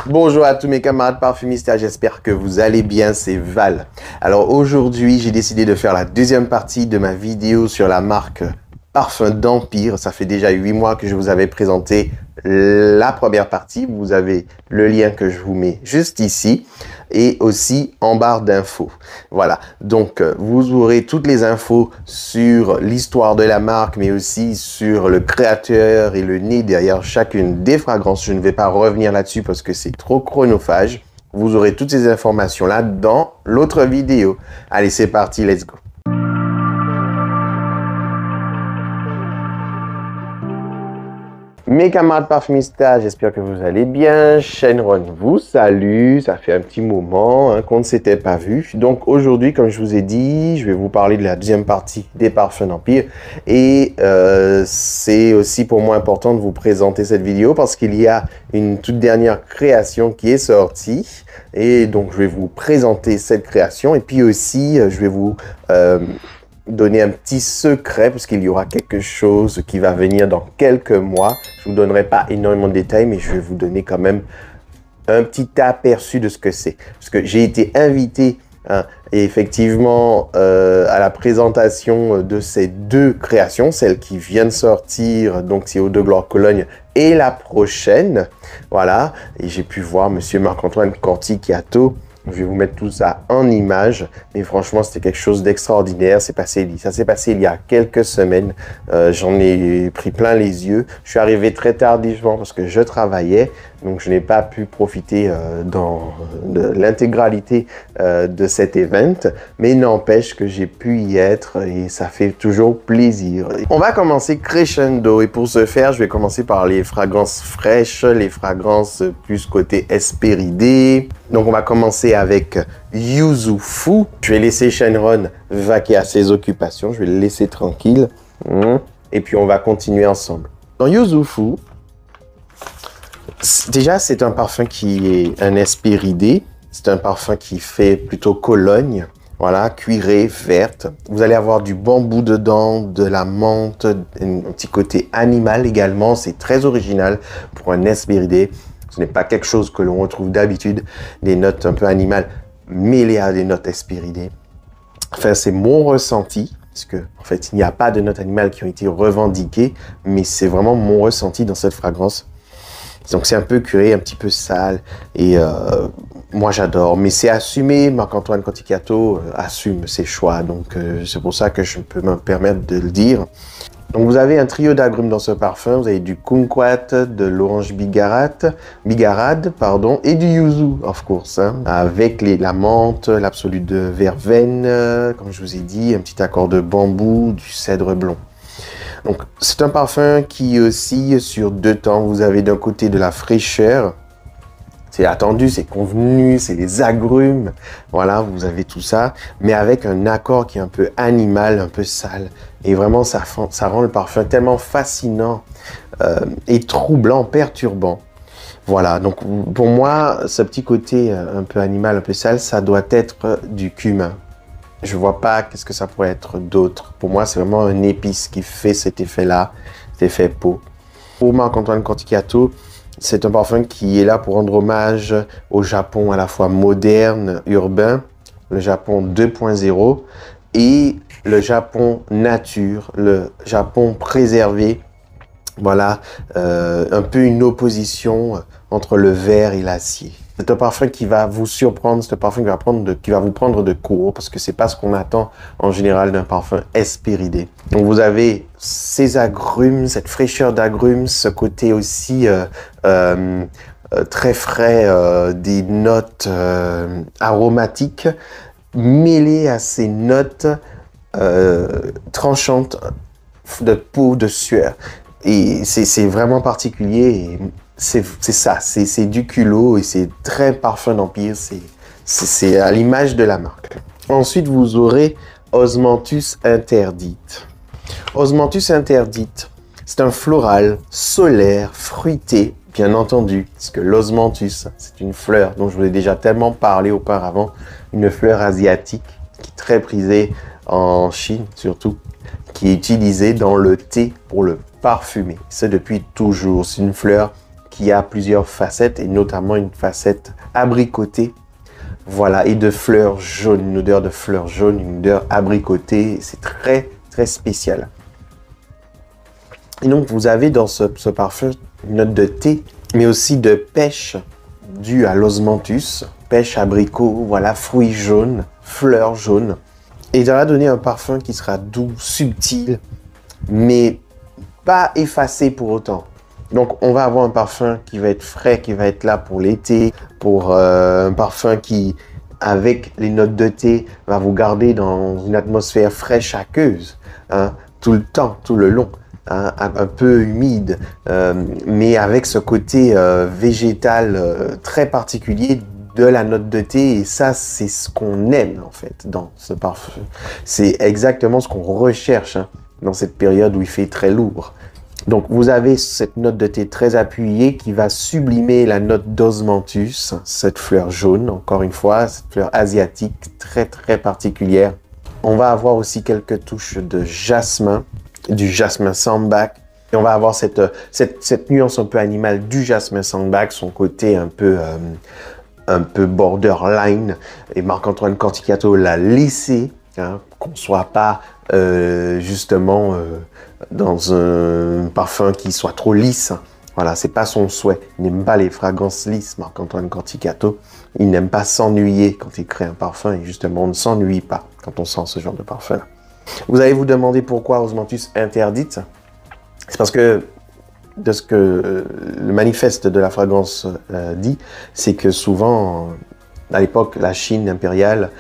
Bonjour à tous mes camarades parfumistes, j'espère que vous allez bien, c'est Val. Alors aujourd'hui, j'ai décidé de faire la deuxième partie de ma vidéo sur la marque Parfum d'Empire. Ça fait déjà 8 mois que je vous avais présenté la première partie. Vous avez le lien que je vous mets juste ici et aussi en barre d'infos. Voilà, donc vous aurez toutes les infos sur l'histoire de la marque, mais aussi sur le créateur et le nez derrière chacune des fragrances. Je ne vais pas revenir là-dessus parce que c'est trop chronophage. Vous aurez toutes ces informations-là dans l'autre vidéo. Allez, c'est parti, let's go. Mes camarades parfumistes, j'espère que vous allez bien. Shenron vous salue. Ça fait un petit moment qu'on ne s'était pas vu. Donc aujourd'hui, comme je vous ai dit, je vais vous parler de la deuxième partie des parfums d'Empire. Et c'est aussi pour moi important de vous présenter cette vidéo parce qu'il y a une toute dernière création qui est sortie. Et donc je vais vous présenter cette création. Et puis aussi, je vais vous donner un petit secret parce qu'il y aura quelque chose qui va venir dans quelques mois. Je ne vous donnerai pas énormément de détails, mais je vais vous donner quand même un petit aperçu de ce que c'est. Parce que j'ai été invité et effectivement à la présentation de ces deux créations, celle qui vient de sortir, donc c'est Eau de Gloire Cologne, et la prochaine. Voilà, et j'ai pu voir monsieur Marc-Antoine Corti-Chiato. Je vais vous mettre tout ça en image, mais franchement, c'était quelque chose d'extraordinaire. Ça s'est passé il y a quelques semaines. J'en ai pris plein les yeux. Je suis arrivé très tardivement parce que je travaillais, donc je n'ai pas pu profiter de l'intégralité de cet event, mais n'empêche que j'ai pu y être et ça fait toujours plaisir. On va commencer crescendo et pour ce faire, je vais commencer par les fragrances fraîches, les fragrances plus côté Hespéridés. Donc on va commencer avec Yuzu Fu. Je vais laisser Shenron vaquer à ses occupations. Je vais le laisser tranquille. Et puis on va continuer ensemble. Dans Yuzu Fu, déjà c'est un parfum qui est un Hespéridé. C'est un parfum qui fait plutôt Cologne. Voilà, cuirée, verte. Vous allez avoir du bambou dedans, de la menthe, un petit côté animal également. C'est très original pour un Hespéridé. Ce n'est pas quelque chose que l'on retrouve d'habitude, des notes un peu animales mêlées à des notes Hespéridées. Enfin, c'est mon ressenti, parce que en fait, il n'y a pas de notes animales qui ont été revendiquées, mais c'est vraiment mon ressenti dans cette fragrance. Donc, c'est un peu cuiré, un petit peu sale, et moi, j'adore. Mais c'est assumé, Marc-Antoine Corti-Chiato assume ses choix, donc c'est pour ça que je peux me permettre de le dire. Donc vous avez un trio d'agrumes dans ce parfum, vous avez du kumquat, de l'orange bigarade, et du yuzu, of course, avec la menthe, l'absolu de verveine, comme je vous ai dit, un petit accord de bambou, du cèdre blond. Donc c'est un parfum qui oscille sur deux temps. Vous avez d'un côté de la fraîcheur, c'est attendu, c'est convenu, c'est les agrumes, voilà, vous avez tout ça, mais avec un accord qui est un peu animal, un peu sale. Et vraiment, ça rend le parfum tellement fascinant et troublant, perturbant. Voilà, donc pour moi, ce petit côté un peu animal, un peu sale, ça doit être du cumin. Je vois pas qu'est-ce que ça pourrait être d'autre. Pour moi, c'est vraiment un épice qui fait cet effet-là, cet effet peau. Pour Marc-Antoine Corti-Chiato, c'est un parfum qui est là pour rendre hommage au Japon à la fois moderne, urbain, le Japon 2.0 et le Japon nature, le Japon préservé. Voilà, un peu une opposition entre le verre et l'acier. C'est un parfum qui va vous surprendre, c'est un parfum qui va vous prendre de court parce que c'est pas ce qu'on attend en général d'un parfum Hespéridé. Donc vous avez ces agrumes, cette fraîcheur d'agrumes, ce côté aussi très frais des notes aromatiques mêlées à ces notes tranchantes de peau, de sueur. Et c'est vraiment particulier. C'est ça, c'est du culot et c'est très parfum d'Empire. C'est à l'image de la marque. Ensuite, vous aurez Osmanthus interdite. Osmanthus interdite, c'est un floral, solaire, fruité, bien entendu, parce que l'osmanthus, c'est une fleur dont je vous ai déjà tellement parlé auparavant, une fleur asiatique qui est très prisée en Chine surtout, qui est utilisée dans le thé pour le parfumer. C'est depuis toujours, c'est une fleur qui a plusieurs facettes, et notamment une facette abricotée. Voilà, et de fleurs jaunes, une odeur de fleurs jaunes, une odeur abricotée. C'est très, très spécial. Et donc, vous avez dans ce parfum une note de thé, mais aussi de pêche due à l'osmanthus. Pêche, abricot, voilà, fruits jaunes, fleurs jaunes. Et ça va donner un parfum qui sera doux, subtil, mais pas effacé pour autant. Donc, on va avoir un parfum qui va être frais, qui va être là pour l'été, pour un parfum qui, avec les notes de thé, va vous garder dans une atmosphère fraîche, aqueuse, hein, tout le temps, tout le long, hein, un peu humide, mais avec ce côté végétal très particulier de la note de thé. Et ça, c'est ce qu'on aime, en fait, dans ce parfum. C'est exactement ce qu'on recherche, hein, dans cette période où il fait très lourd. Donc, vous avez cette note de thé très appuyée qui va sublimer la note d'osmanthus, cette fleur jaune, encore une fois, cette fleur asiatique très, très particulière. On va avoir aussi quelques touches de jasmin, du jasmin sambac. Et on va avoir cette nuance un peu animale du jasmin sambac, son côté un peu borderline. Et Marc-Antoine Canticato l'a laissé, hein, qu'on ne soit pas justement dans un parfum qui soit trop lisse. Voilà, c'est pas son souhait. Il n'aime pas les fragrances lisses, Marc-Antoine Canticato. Il n'aime pas s'ennuyer quand il crée un parfum. Et justement, on ne s'ennuie pas quand on sent ce genre de parfum. Vous allez vous demander pourquoi osmanthus interdite. C'est parce que de ce que le manifeste de la fragrance dit, c'est que souvent, à l'époque, la Chine impériale,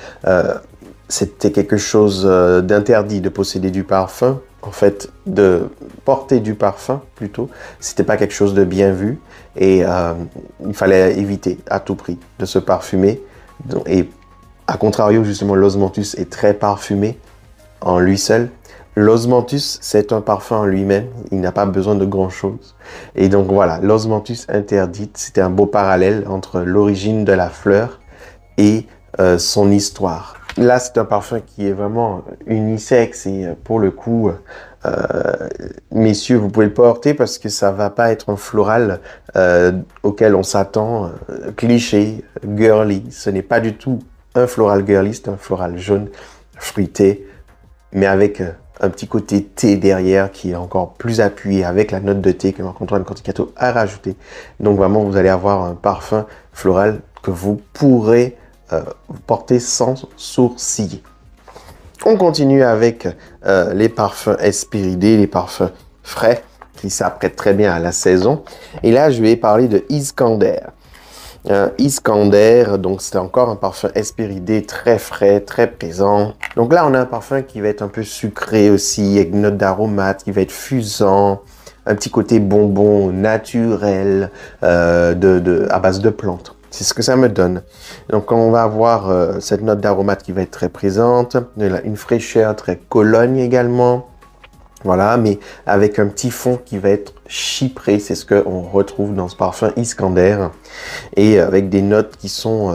c'était quelque chose d'interdit de posséder du parfum. En fait, de porter du parfum, plutôt, c'était pas quelque chose de bien vu. Et il fallait éviter à tout prix de se parfumer. Et à contrario, justement, l'osmanthus est très parfumé en lui seul. L'osmanthus, c'est un parfum en lui-même. Il n'a pas besoin de grand-chose. Et donc voilà, l'osmanthus interdite, c'était un beau parallèle entre l'origine de la fleur et son histoire. Là, c'est un parfum qui est vraiment unisexe et pour le coup, messieurs, vous pouvez le porter parce que ça va pas être un floral auquel on s'attend, cliché, girly. Ce n'est pas du tout un floral girly, c'est un floral jaune, fruité, mais avec un petit côté thé derrière qui est encore plus appuyé avec la note de thé que Marc-Antoine Canticato a rajouté. Donc vraiment, vous allez avoir un parfum floral que vous pourrez porter sans sourciller. On continue avec les parfums Hespéridés, les parfums frais qui s'apprêtent très bien à la saison. Et là, je vais parler de Iskander. Iskander, donc c'est encore un parfum Hespéridé très frais, très présent. Donc là, on a un parfum qui va être un peu sucré aussi, avec une note d'aromate, qui va être fusant, un petit côté bonbon naturel à base de plantes. C'est ce que ça me donne. Donc, on va avoir cette note d'aromate qui va être très présente, une fraîcheur très Cologne également. Voilà, mais avec un petit fond qui va être chypré. C'est ce qu'on retrouve dans ce parfum Iskander. Et avec des notes qui sont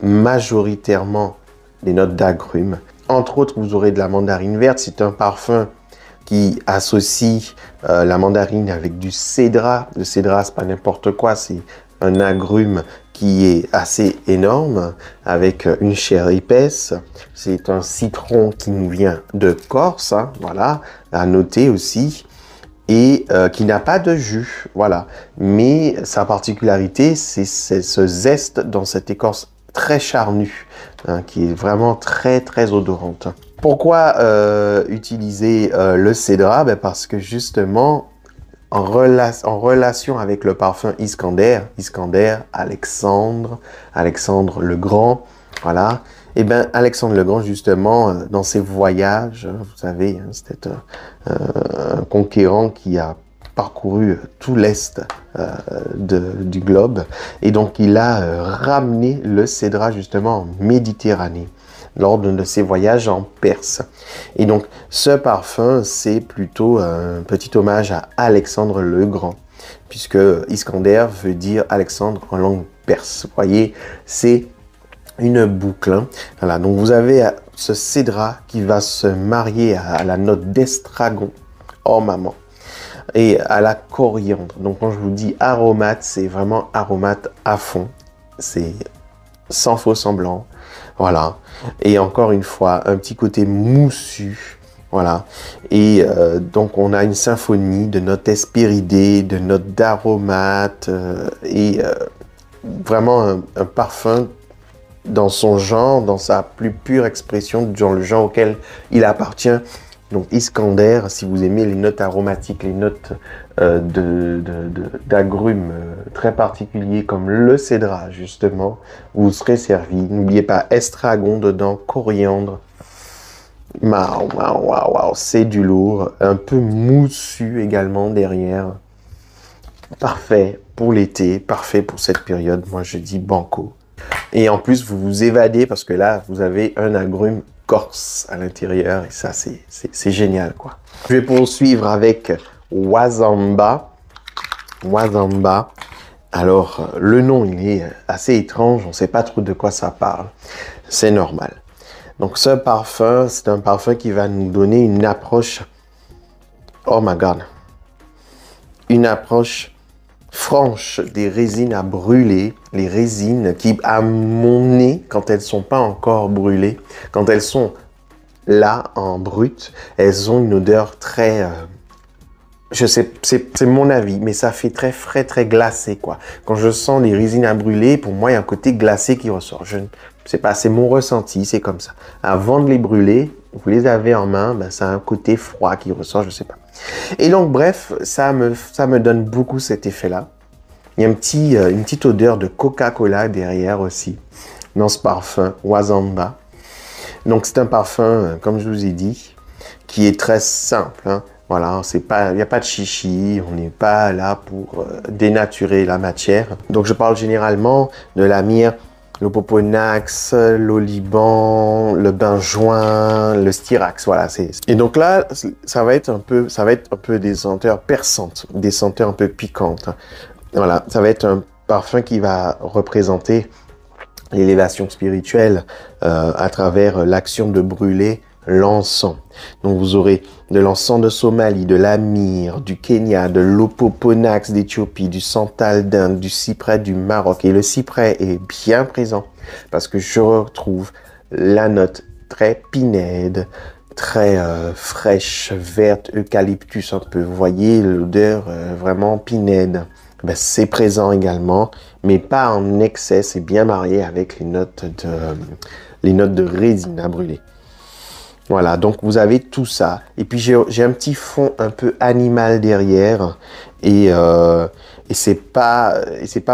majoritairement des notes d'agrumes. Entre autres, vous aurez de la mandarine verte. C'est un parfum qui associe la mandarine avec du cédrat. Le cédrat, c'est pas n'importe quoi, c'est un agrume qui est assez énorme, avec une chair épaisse. C'est un citron qui nous vient de Corse, hein, voilà, à noter aussi, et qui n'a pas de jus, voilà. Mais sa particularité, c'est ce zeste dans cette écorce très charnue, hein, qui est vraiment très, très odorante. Pourquoi utiliser le cédrat? Ben parce que justement, en relation avec le parfum Iskander, Alexandre le Grand, voilà. Et bien, Alexandre le Grand, justement, dans ses voyages, vous savez, hein, c'était un conquérant qui a parcouru tout l'est du globe. Et donc, il a ramené le cédrat, justement, en Méditerranée, lors de ses voyages en Perse. Et donc, ce parfum, c'est plutôt un petit hommage à Alexandre le Grand, puisque Iskander veut dire Alexandre en langue perse. Vous voyez, c'est une boucle. Hein. Voilà, donc vous avez ce cédrat qui va se marier à la note d'estragon. Oh maman! et à la coriandre. Donc quand je vous dis aromate, c'est vraiment aromate à fond. C'est sans faux semblant. Voilà. Et encore une fois, un petit côté moussu. Voilà. Et donc on a une symphonie de notes hespéridées, de notes d'aromates vraiment un parfum dans son genre, dans sa plus pure expression, dans le genre auquel il appartient. Donc Iskander, si vous aimez les notes aromatiques, les notes d'agrumes très particuliers comme le cédrat justement, vous serez servi. N'oubliez pas estragon dedans, coriandre. Waouh, waouh, waouh, waouh, c'est du lourd. Un peu moussu également derrière. Parfait pour l'été, parfait pour cette période. Moi, je dis banco. Et en plus, vous vous évadez parce que là, vous avez un agrume corse à l'intérieur. Et ça, c'est génial, quoi. Je vais poursuivre avec Wazamba. Wazamba. Alors, le nom, il est assez étrange. On ne sait pas trop de quoi ça parle. C'est normal. Donc, ce parfum, c'est un parfum qui va nous donner une approche... Oh my God! Une approche franche des résines à brûler, les résines qui, à mon nez, quand elles sont pas encore brûlées, quand elles sont là en brut, elles ont une odeur très, je sais, c'est mon avis, mais ça fait très frais, très glacé, quoi. Quand je sens les résines à brûler, pour moi, il y a un côté glacé qui ressort. Je ne sais pas, c'est mon ressenti, c'est comme ça. Avant de les brûler, vous les avez en main, ben, ça a un côté froid qui ressort, je sais pas. Et donc, bref, ça me donne beaucoup cet effet-là. Il y a une petite odeur de Coca-Cola derrière aussi, dans ce parfum, Wazamba. Donc, c'est un parfum, comme je vous ai dit, qui est très simple, hein. Voilà, il n'y a pas de chichi, on n'est pas là pour dénaturer la matière. Donc, je parle généralement de la myrrhe, le poponax, l'oliban, le benjoin, le styrax, voilà. Et donc là, ça va être un peu des senteurs perçantes, des senteurs un peu piquantes. Voilà, ça va être un parfum qui va représenter l'élévation spirituelle à travers l'action de brûler l'encens. Donc vous aurez de l'encens de Somalie, de la myrrhe, du Kenya, de l'opoponax d'Éthiopie, du santal d'Inde, du cyprès du Maroc. Et le cyprès est bien présent parce que je retrouve la note très pinède, très fraîche, verte, eucalyptus un peu. Vous voyez l'odeur vraiment pinède. Ben, c'est présent également, mais pas en excès. C'est bien marié avec les notes de résine à brûler. Voilà, donc vous avez tout ça. Et puis j'ai un petit fond un peu animal derrière. Et c'est pas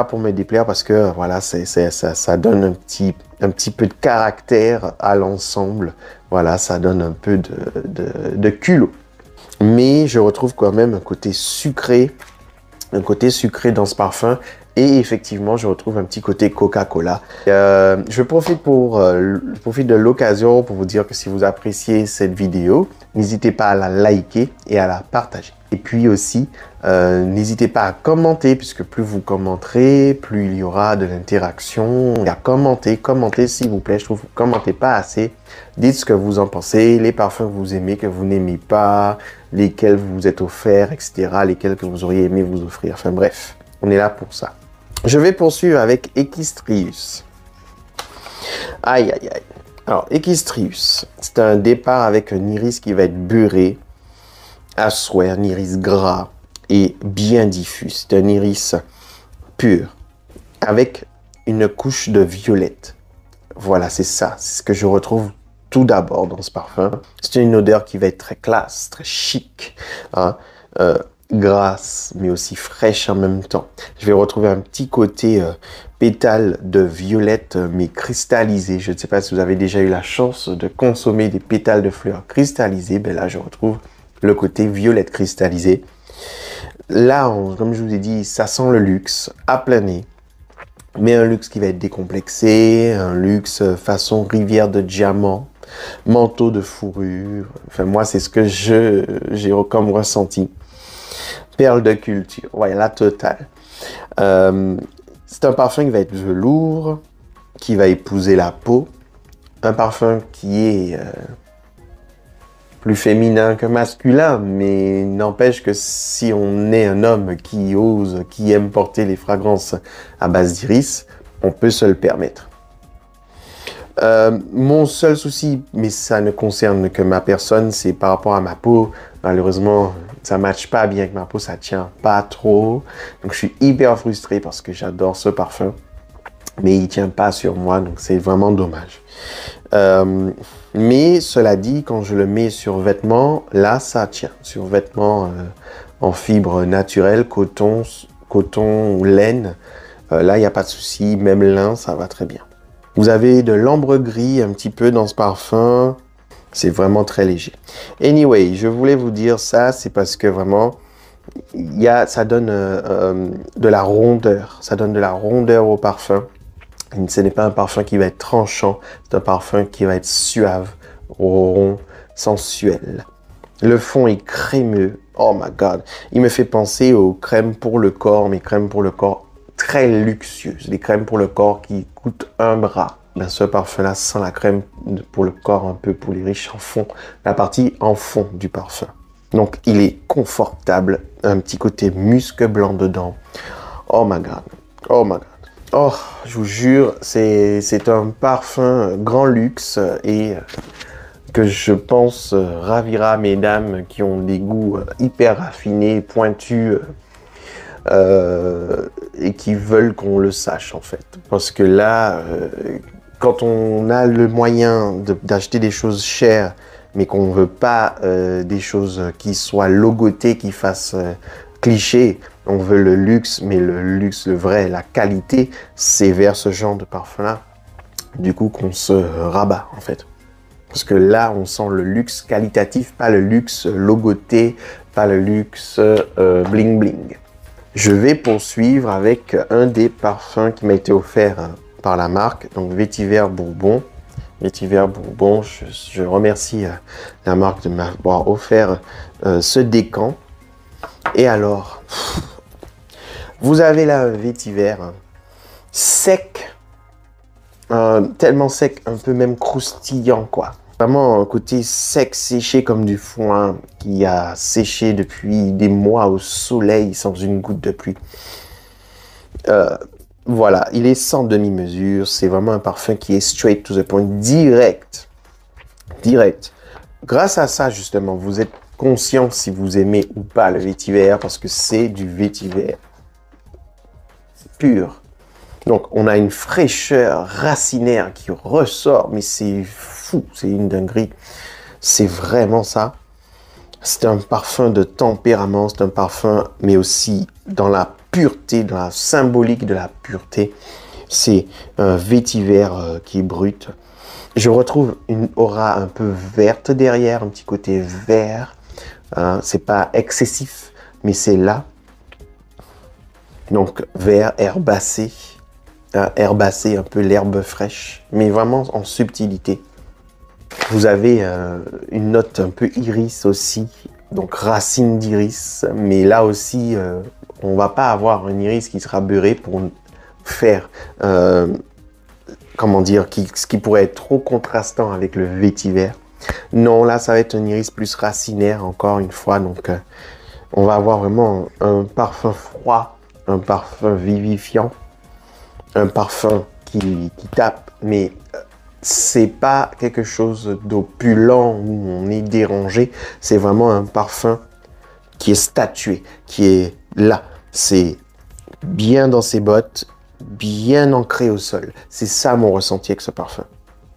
pour me déplaire parce que voilà, ça donne un petit peu de caractère à l'ensemble. Voilà, ça donne un peu de culot. Mais je retrouve quand même un côté sucré dans ce parfum. Et effectivement, je retrouve un petit côté Coca-Cola. Je profite de l'occasion pour vous dire que si vous appréciez cette vidéo, n'hésitez pas à la liker et à la partager. Et puis aussi, n'hésitez pas à commenter, puisque plus vous commenterez, plus il y aura de l'interaction. Et à commenter s'il vous plaît. Je trouve que vous ne commentez pas assez. Dites ce que vous en pensez, les parfums que vous aimez, que vous n'aimez pas, lesquels vous vous êtes offerts, etc. Lesquels que vous auriez aimé vous offrir. Enfin bref, on est là pour ça. Je vais poursuivre avec Equistrius. Aïe, aïe, aïe. Alors, Equistrius, c'est un départ avec un iris qui va être beurré, à souhait, un iris gras et bien diffus. C'est un iris pur, avec une couche de violette. Voilà, c'est ça. C'est ce que je retrouve tout d'abord dans ce parfum. C'est une odeur qui va être très classe, très chic, hein, grasse, mais aussi fraîche en même temps. Je vais retrouver un petit côté pétale de violette, mais cristallisé. Je ne sais pas si vous avez déjà eu la chance de consommer des pétales de fleurs cristallisés. Ben là, je retrouve le côté violette cristallisé. Là, comme je vous ai dit, ça sent le luxe à plein nez. Mais un luxe qui va être décomplexé, un luxe façon rivière de diamants, manteau de fourrure. Enfin, moi, c'est ce que j'ai comme ressenti. Perle de culture, ouais, la totale. C'est un parfum qui va être velours, qui va épouser la peau. Un parfum qui est plus féminin que masculin, mais n'empêche que si on est un homme qui ose, qui aime porter les fragrances à base d'iris, on peut se le permettre. Mon seul souci, mais ça ne concerne que ma personne, c'est par rapport à ma peau. Malheureusement, ça ne matche pas bien avec ma peau, ça tient pas trop. Donc je suis hyper frustré parce que j'adore ce parfum, mais il tient pas sur moi, donc c'est vraiment dommage. Mais cela dit, quand je le mets sur vêtements, là ça tient. Sur vêtements en fibre naturelle, coton ou laine, là il n'y a pas de souci, même lin, ça va très bien. Vous avez de l'ambre gris un petit peu dans ce parfum. C'est vraiment très léger. Anyway, je voulais vous dire ça, c'est parce que vraiment, ça donne de la rondeur. Ça donne de la rondeur au parfum. Ce n'est pas un parfum qui va être tranchant, c'est un parfum qui va être suave, rond, sensuel. Le fond est crémeux. Oh my god. Il me fait penser aux crèmes pour le corps, mais crèmes pour le corps très luxueuses. Les crèmes pour le corps qui coûtent un bras. Ben, ce parfum-là sent la crème pour le corps un peu pour les riches en fond. La partie en fond du parfum. Donc, il est confortable. Un petit côté musc blanc dedans. Oh my god. Oh my god. Oh, je vous jure, c'est un parfum grand luxe et que je pense ravira mes dames qui ont des goûts hyper raffinés, pointus et qui veulent qu'on le sache en fait. Parce que là, quand on a le moyen d'acheter des choses chères, mais qu'on ne veut pas des choses qui soient logotées, qui fassent cliché, on veut le luxe, mais le luxe, le vrai, la qualité, c'est vers ce genre de parfum-là, du coup, qu'on se rabat en fait. Parce que là, on sent le luxe qualitatif, pas le luxe logoté, pas le luxe bling bling. Je vais poursuivre avec un des parfums qui m'a été offert par la marque, donc Vétiver Bourbon. Vétiver Bourbon, je remercie la marque de m'avoir offert ce décan. Et alors, vous avez là un vétiver sec, tellement sec, un peu même croustillant quoi. Vraiment un côté sec, séché comme du foin qui a séché depuis des mois au soleil sans une goutte de pluie. Voilà, il est sans demi-mesure. C'est vraiment un parfum qui est straight to the point, direct. Direct. Grâce à ça, justement, vous êtes conscient si vous aimez ou pas le vétiver parce que c'est du vétiver pur. Donc, on a une fraîcheur racinaire qui ressort, mais c'est fou, c'est une dinguerie. C'est vraiment ça. C'est un parfum de tempérament, c'est un parfum, mais aussi dans la pureté, dans la symbolique de la pureté. C'est un vétiver qui est brut. Je retrouve une aura un peu verte derrière, un petit côté vert. C'est pas excessif, mais c'est là. Donc, vert herbacé. Herbacé, un peu l'herbe fraîche, mais vraiment en subtilité. Vous avez une note un peu iris aussi, donc racine d'iris, mais là aussi, on va pas avoir un iris qui sera beurré pour faire, comment dire, ce qui pourrait être trop contrastant avec le vétiver. Non, là, ça va être un iris plus racinaire, encore une fois, donc on va avoir vraiment un parfum froid, un parfum vivifiant, un parfum qui tape, mais c'est pas quelque chose d'opulent où on est dérangé. C'est vraiment un parfum qui est statué, qui est là. C'est bien dans ses bottes, bien ancré au sol. C'est ça mon ressenti avec ce parfum.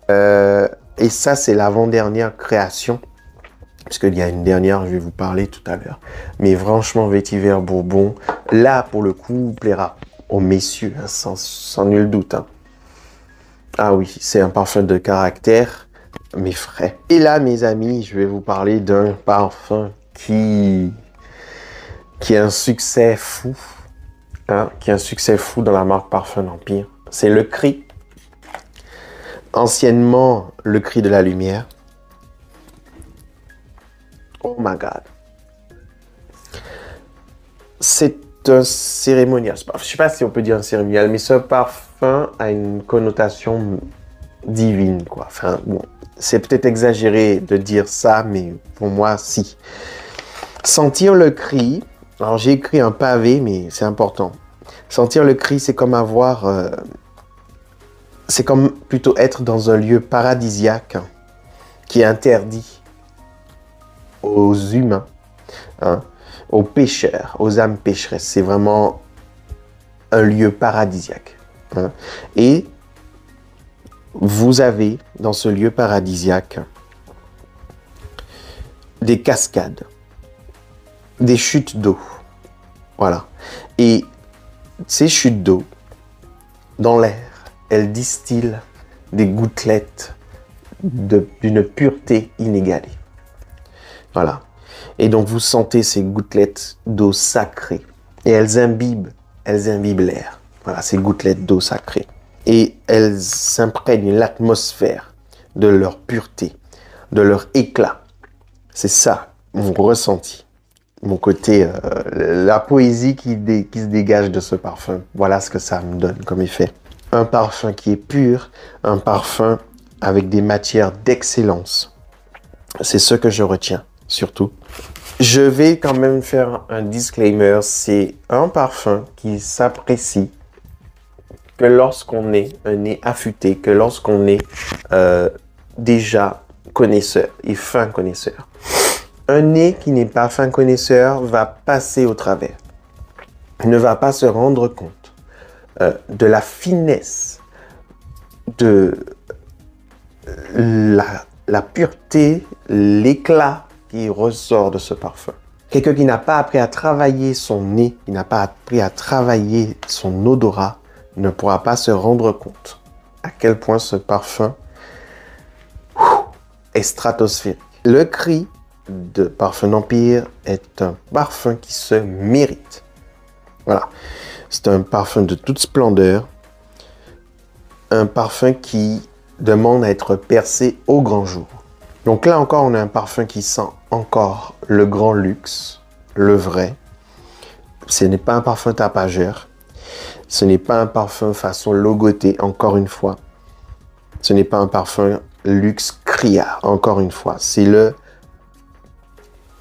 Et ça, c'est l'avant-dernière création. Parce qu'il y a une dernière, je vais vous parler tout à l'heure. Mais franchement, Vétiver Bourbon, là, pour le coup, plaira aux messieurs, hein, sans nul doute. Hein. Ah oui, c'est un parfum de caractère, mais frais. Et là, mes amis, je vais vous parler d'un parfum qui a un succès fou. Hein, qui a un succès fou dans la marque Parfum d'Empire. C'est le Cri. Anciennement, le Cri de la Lumière. Oh my God. C'est un cérémonial. Je ne sais pas si on peut dire un cérémonial, mais ce parfum a une connotation divine, quoi. Enfin, bon, c'est peut-être exagéré de dire ça, mais pour moi, si. Sentir le cri, alors j'ai écrit un pavé, mais c'est important. Sentir le cri, c'est comme avoir... c'est comme plutôt être dans un lieu paradisiaque qui est interdit aux humains, hein, aux pécheurs, aux âmes pécheresses. C'est vraiment un lieu paradisiaque. Hein. Et vous avez dans ce lieu paradisiaque des cascades, des chutes d'eau. Voilà. Et ces chutes d'eau, dans l'air, elles distillent des gouttelettes d'une pureté inégalée. Voilà. Et donc vous sentez ces gouttelettes d'eau sacrée. Et elles imbibent l'air. Voilà, ces gouttelettes d'eau sacrée. Et elles imprègnent l'atmosphère de leur pureté, de leur éclat. C'est ça, mon ressenti. Mon côté, la poésie qui se dégage de ce parfum. Voilà ce que ça me donne comme effet. Un parfum qui est pur, un parfum avec des matières d'excellence. C'est ce que je retiens, surtout. Je vais quand même faire un disclaimer. C'est un parfum qui s'apprécie que lorsqu'on est un nez affûté, que lorsqu'on est déjà connaisseur et fin connaisseur. Un nez qui n'est pas fin connaisseur va passer au travers. Il ne va pas se rendre compte de la finesse, de la pureté, l'éclat qui ressort de ce parfum. Quelqu'un qui n'a pas appris à travailler son nez, qui n'a pas appris à travailler son odorat, ne pourra pas se rendre compte à quel point ce parfum est stratosphérique. Le cri de Parfum d'Empire est un parfum qui se mérite. Voilà. C'est un parfum de toute splendeur. Un parfum qui demande à être percé au grand jour. Donc là encore, on a un parfum qui sent encore le grand luxe, le vrai. Ce n'est pas un parfum tapageur. Ce n'est pas un parfum façon logoté, encore une fois. Ce n'est pas un parfum luxe criard, encore une fois. C'est le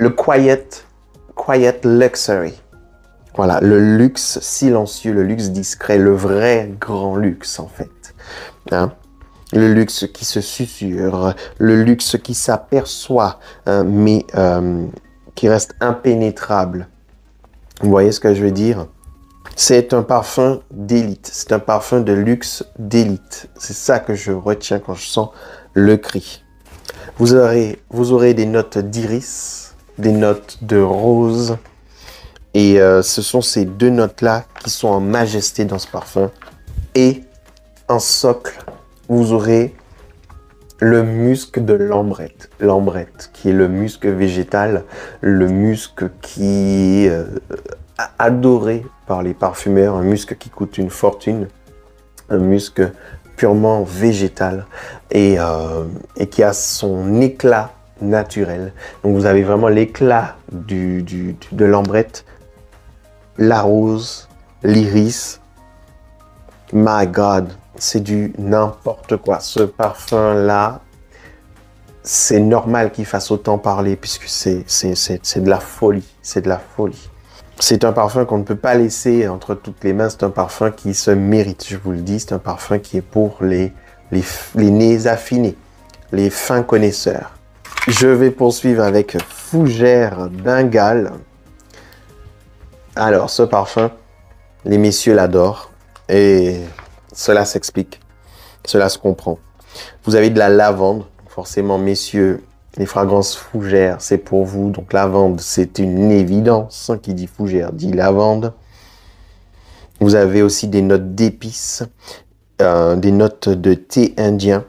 quiet luxury. Voilà, le luxe silencieux, le luxe discret, le vrai grand luxe en fait. Hein? Le luxe qui se susurre, le luxe qui s'aperçoit, mais qui reste impénétrable. Vous voyez ce que je veux dire? C'est un parfum d'élite, c'est un parfum de luxe d'élite. C'est ça que je retiens quand je sens le cri. Vous aurez des notes d'iris, des notes de rose. Et ce sont ces deux notes-là qui sont en majesté dans ce parfum. Et en socle, vous aurez le musc de l'ambrette. L'ambrette, qui est le musc végétal, le musc qui est adoré par les parfumeurs, un musc qui coûte une fortune, un musc purement végétal et qui a son éclat naturel. Donc vous avez vraiment l'éclat de l'ambrette, la rose, l'iris. My God, c'est du n'importe quoi. Ce parfum-là, c'est normal qu'il fasse autant parler puisque c'est de la folie. C'est de la folie. C'est un parfum qu'on ne peut pas laisser entre toutes les mains. C'est un parfum qui se mérite, je vous le dis. C'est un parfum qui est pour les nez affinés, les fins connaisseurs. Je vais poursuivre avec Fougère Bengale. Alors, ce parfum, les messieurs l'adorent et cela s'explique, cela se comprend. Vous avez de la lavande, forcément, messieurs, les fragrances fougères, c'est pour vous. Donc, lavande, c'est une évidence. Qui dit fougère dit lavande. Vous avez aussi des notes d'épices, des notes de thé indien.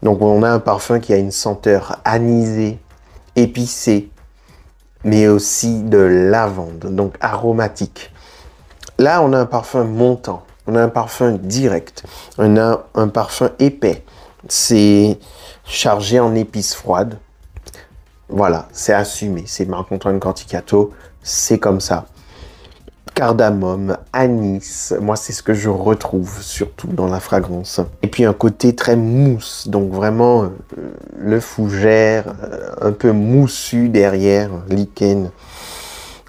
Donc, on a un parfum qui a une senteur anisée, épicée, mais aussi de lavande, donc aromatique. Là, on a un parfum montant, on a un parfum direct, on a un parfum épais. C'est chargé en épices froides. Voilà, c'est assumé. C'est Marc-Antoine Canticato, c'est comme ça. cardamome, anis. Moi, c'est ce que je retrouve surtout dans la fragrance. Et puis un côté très mousse, donc vraiment le fougère, un peu moussu derrière, lichen.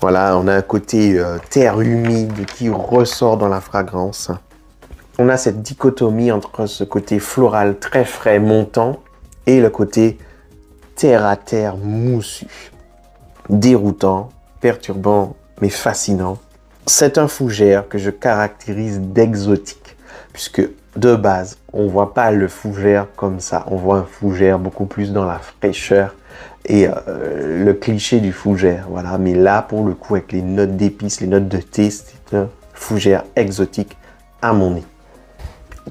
Voilà, on a un côté terre humide qui ressort dans la fragrance. On a cette dichotomie entre ce côté floral très frais montant et le côté terre à terre moussu. Déroutant, perturbant, mais fascinant. C'est un fougère que je caractérise d'exotique, puisque de base, on ne voit pas le fougère comme ça. On voit un fougère beaucoup plus dans la fraîcheur et le cliché du fougère. Voilà. Mais là, pour le coup, avec les notes d'épices, les notes de thé, c'est un fougère exotique à mon nez.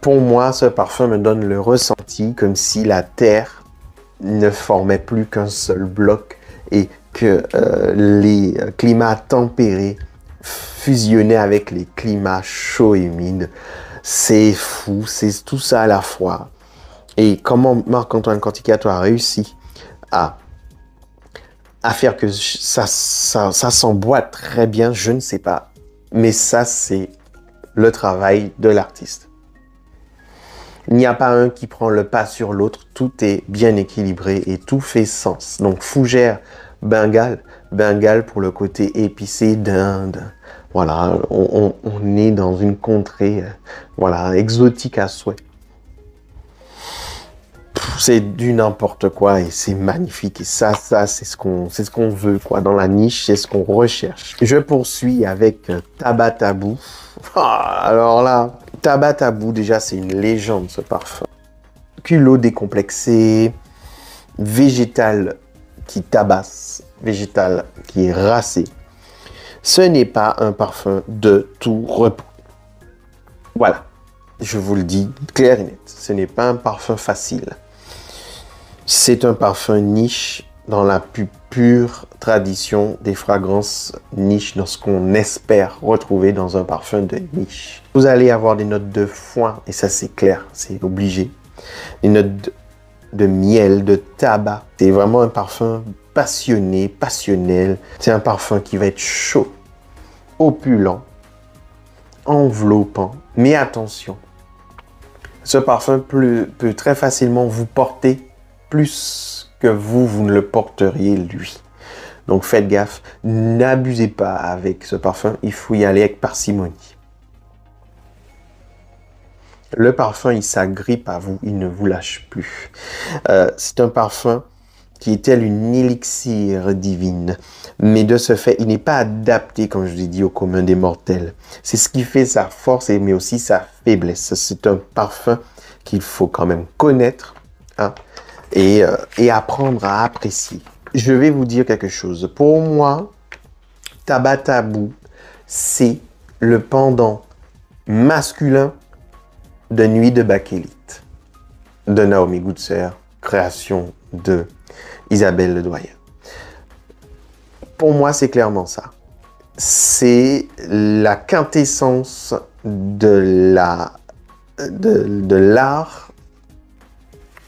Pour moi, ce parfum me donne le ressenti comme si la terre ne formait plus qu'un seul bloc et que les climats tempérés fusionner avec les climats chauds et humides. C'est fou, c'est tout ça à la fois. Et comment Marc-Antoine Canticato a réussi à faire que ça s'emboîte très bien, je ne sais pas. Mais ça, c'est le travail de l'artiste. Il n'y a pas un qui prend le pas sur l'autre, tout est bien équilibré et tout fait sens. Donc fougère, Bengale pour le côté épicé d'Inde. Voilà, on est dans une contrée voilà, exotique à souhait. C'est du n'importe quoi et c'est magnifique. Et ça c'est ce qu'on veut quoi dans la niche, c'est ce qu'on recherche. Je poursuis avec Tabac Tabou. Alors là, Tabac Tabou, déjà, c'est une légende, ce parfum. Culot décomplexé, végétal qui tabasse, végétal qui est racé. Ce n'est pas un parfum de tout repos. Voilà, je vous le dis clair et net. Ce n'est pas un parfum facile. C'est un parfum niche dans la plus pure tradition des fragrances niche, dans ce qu'on espère retrouver dans un parfum de niche. Vous allez avoir des notes de foin, et ça c'est clair, c'est obligé. Des notes de miel, de tabac. C'est vraiment un parfum passionné, passionnel. C'est un parfum qui va être chaud, opulent, enveloppant. Mais attention, ce parfum peut très facilement vous porter plus que vous ne le porteriez lui. Donc faites gaffe, n'abusez pas avec ce parfum, il faut y aller avec parcimonie. Le parfum, il s'agrippe à vous, il ne vous lâche plus. C'est un parfum qui est tel une élixir divine. Mais de ce fait, il n'est pas adapté, comme je vous ai dit, au commun des mortels. C'est ce qui fait sa force, mais aussi sa faiblesse. C'est un parfum qu'il faut quand même connaître hein, et apprendre à apprécier. Je vais vous dire quelque chose. Pour moi, Tabac Tabou, c'est le pendant masculin de Nuit de Bakélite, de Naomi Goodsir, création de Isabelle Ledoyen. Pour moi, c'est clairement ça. C'est la quintessence de l'art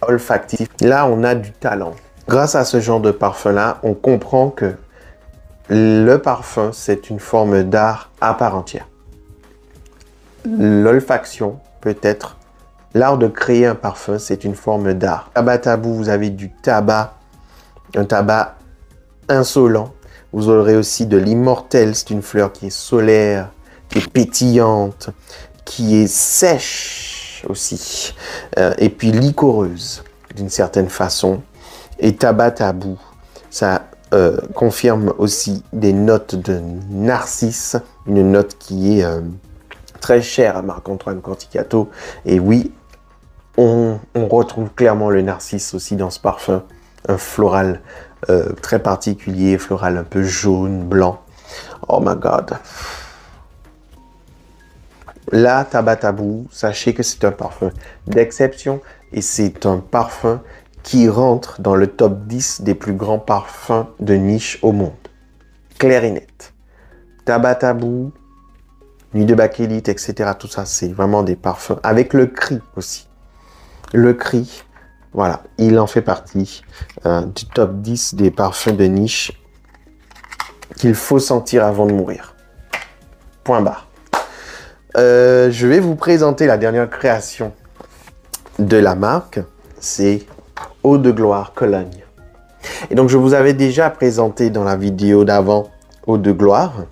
olfactif. Là, on a du talent. Grâce à ce genre de parfum-là, on comprend que le parfum, c'est une forme d'art à part entière. L'olfaction peut être l'art de créer un parfum, c'est une forme d'art. Tabac Tabou, vous avez du tabac, un tabac insolent. Vous aurez aussi de l'immortel, c'est une fleur qui est solaire, qui est pétillante, qui est sèche aussi, et puis liquoreuse d'une certaine façon. Et Tabac Tabou, ça confirme aussi des notes de narcisse, une note qui est très chère à Marc-Antoine Canticato. Et oui, on retrouve clairement le narcisse aussi dans ce parfum, un floral très particulier, floral un peu jaune, blanc. Oh my God. Là, Tabac Tabou, sachez que c'est un parfum d'exception et c'est un parfum qui rentre dans le top 10 des plus grands parfums de niche au monde. Clair et net. Tabac Tabou, Nuit de Bakélite, etc. Tout ça, c'est vraiment des parfums. Avec le cri aussi. Le cri, voilà, il en fait partie du top 10 des parfums de niche qu'il faut sentir avant de mourir. Point barre. Je vais vous présenter la dernière création de la marque. C'est Eau de Gloire Cologne. Et donc, je vous avais déjà présenté dans la vidéo d'avant Eau de Gloire.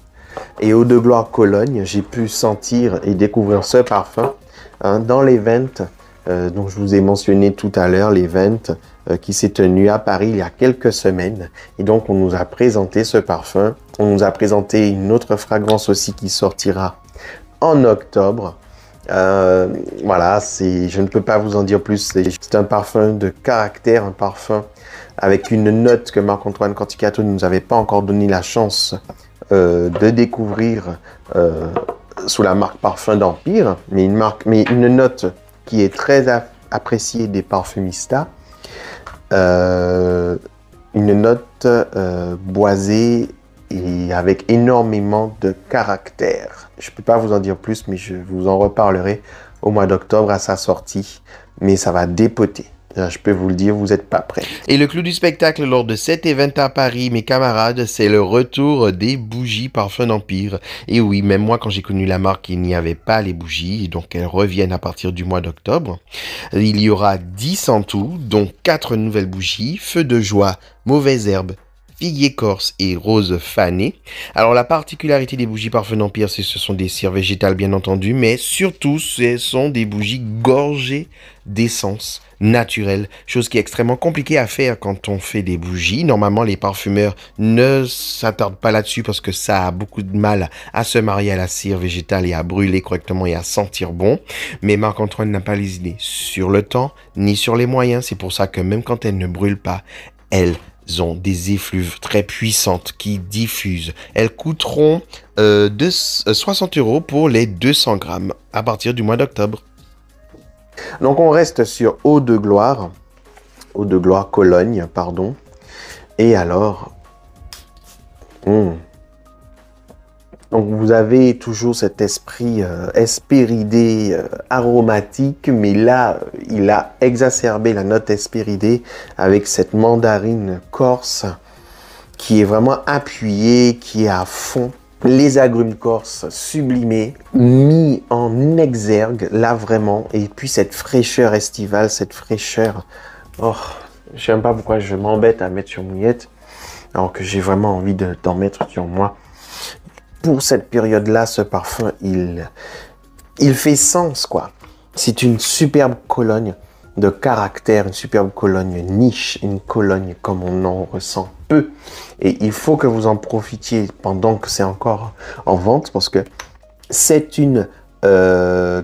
Et Eau de Gloire Cologne, j'ai pu sentir et découvrir ce parfum dans l'event dont je vous ai mentionné tout à l'heure, l'event qui s'est tenu à Paris il y a quelques semaines. Et donc, on nous a présenté ce parfum. On nous a présenté une autre fragrance aussi qui sortira en octobre. Voilà, je ne peux pas vous en dire plus. C'est un parfum de caractère, un parfum avec une note que Marc-Antoine Canticato ne nous avait pas encore donné la chance de découvrir sous la marque Parfum d'Empire, mais une note qui est très appréciée des parfumistas. Une note boisée et avec énormément de caractère. Je ne peux pas vous en dire plus, mais je vous en reparlerai au mois d'octobre à sa sortie. Mais ça va dépoter. Je peux vous le dire, vous n'êtes pas prêts. Et le clou du spectacle lors de cet event à Paris, mes camarades, c'est le retour des bougies Parfum d'Empire. Et oui, même moi, quand j'ai connu la marque, il n'y avait pas les bougies, donc elles reviennent à partir du mois d'octobre. Il y aura 10 en tout, dont 4 nouvelles bougies, Feu de joie, Mauvaise herbe, Figuier corse et rose fanée. Alors la particularité des bougies Parfum d'Empire, c'est que ce sont des cires végétales bien entendu, mais surtout ce sont des bougies gorgées d'essence naturelle, chose qui est extrêmement compliquée à faire quand on fait des bougies. Normalement les parfumeurs ne s'attardent pas là-dessus parce que ça a beaucoup de mal à se marier à la cire végétale et à brûler correctement et à sentir bon. Mais Marc-Antoine n'a pas les idées sur le temps ni sur les moyens. C'est pour ça que même quand elles ne brûlent pas, elles ont des effluves très puissantes qui diffusent. Elles coûteront 60 € pour les 200 grammes à partir du mois d'octobre. Donc on reste sur Eau de Gloire Cologne, pardon. Et alors, donc vous avez toujours cet esprit hespéridé aromatique, mais là, il a exacerbé la note hespéridée avec cette mandarine corse qui est vraiment appuyée, qui est à fond. Les agrumes corses sublimés, mis en exergue, là vraiment. Et puis cette fraîcheur estivale, cette fraîcheur... Oh, je sais même pas pourquoi je m'embête à mettre sur mouillette, alors que j'ai vraiment envie d'en mettre sur moi. Pour cette période-là, ce parfum, il fait sens, quoi. C'est une superbe Cologne de caractère, une superbe Cologne niche, une Cologne comme on en ressent peu. Et il faut que vous en profitiez pendant que c'est encore en vente, parce que c'est une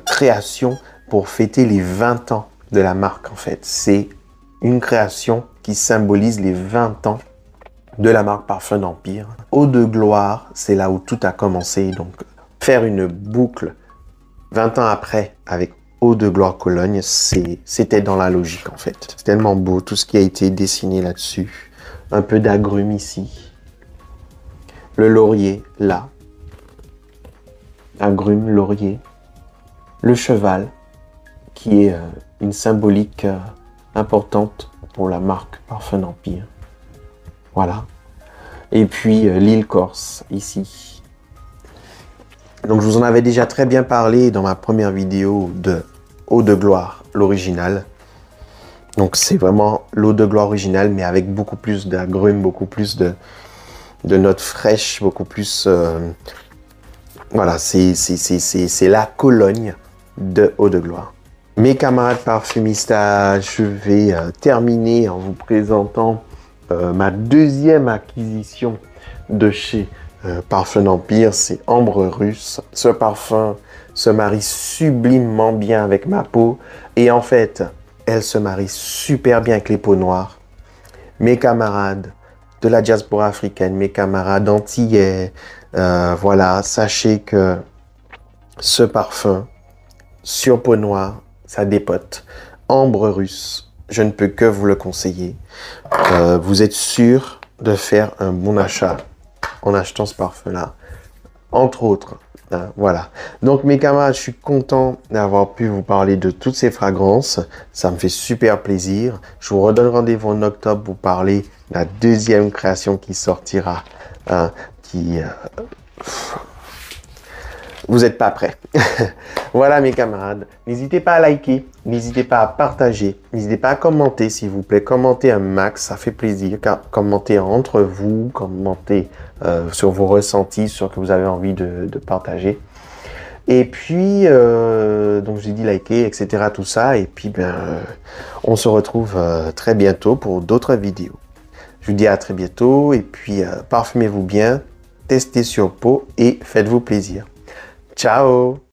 création pour fêter les 20 ans de la marque, en fait. C'est une création qui symbolise les 20 ans de la marque Parfum d'Empire. Eau de Gloire, c'est là où tout a commencé. Donc, faire une boucle 20 ans après avec Eau de Gloire Cologne, c'était dans la logique en fait. C'est tellement beau, tout ce qui a été dessiné là-dessus. Un peu d'agrumes ici. Le laurier, là. Agrumes, laurier. Le cheval, qui est une symbolique importante pour la marque Parfum d'Empire. Voilà. Et puis l'île Corse, ici. Donc je vous en avais déjà très bien parlé dans ma première vidéo de Eau de Gloire, l'original. Donc c'est vraiment l'Eau de Gloire originale, mais avec beaucoup plus d'agrumes, beaucoup plus de notes fraîches, beaucoup plus... voilà, c'est la Cologne de Eau de Gloire. Mes camarades parfumistas, je vais terminer en vous présentant ma deuxième acquisition de chez Parfum d'Empire, c'est Ambre Russe. Ce parfum se marie sublimement bien avec ma peau et en fait, elle se marie super bien avec les peaux noires. Mes camarades de la diaspora africaine, mes camarades antillais, voilà, sachez que ce parfum sur peau noire, ça dépote. Ambre Russe, je ne peux que vous le conseiller. Vous êtes sûr de faire un bon achat en achetant ce parfum-là, entre autres. Voilà. Donc mes camarades, je suis content d'avoir pu vous parler de toutes ces fragrances. Ça me fait super plaisir. Je vous redonne rendez-vous en octobre pour parler de la deuxième création qui sortira. vous n'êtes pas prêts. Voilà mes camarades, n'hésitez pas à liker, n'hésitez pas à partager, n'hésitez pas à commenter s'il vous plaît, commentez un max, ça fait plaisir, commentez entre vous, commentez sur vos ressentis, sur ce que vous avez envie de partager. Et puis, donc j'ai dit liker, etc. tout ça, et puis on se retrouve très bientôt pour d'autres vidéos. Je vous dis à très bientôt, et puis parfumez-vous bien, testez sur peau et faites-vous plaisir. Ciao!